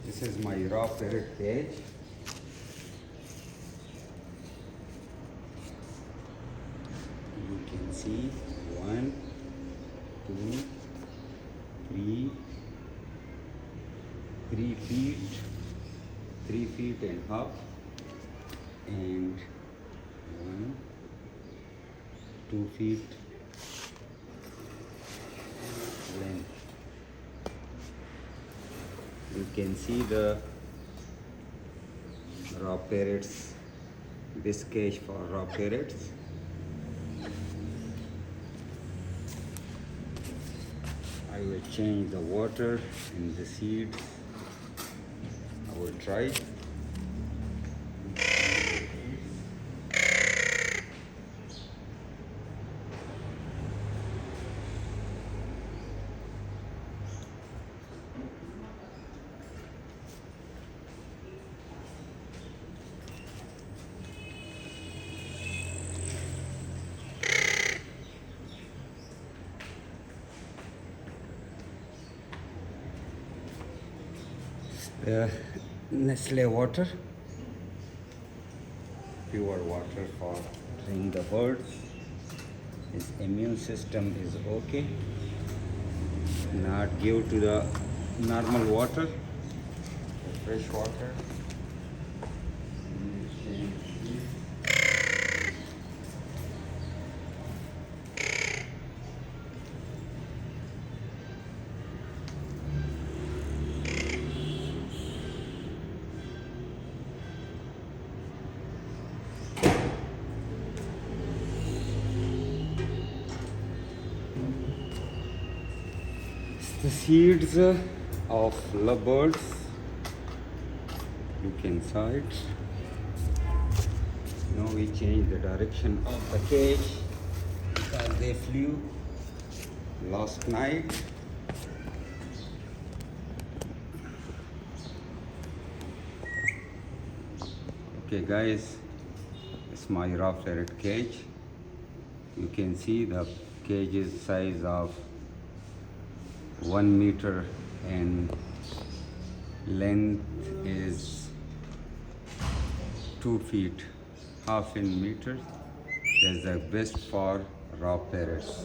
This is my raw parrot cage. You can see 1, 2, 3, 3 feet, 3.5 feet, and 1, 2 feet length. You can see the raw parrots, this cage for raw parrots. I will change the water and the seeds. I will try. Nestle water, pure water for drink the birds. His immune system is okay. Not give to the normal water, fresh water. The seeds of lovebirds, look inside. Now we change the direction of the cage because they flew last night. Okay guys, it's my raw parrot cage. You can see the cage is size of 1 meter and length is 2 feet, half in meters. That's the best for raw parrots.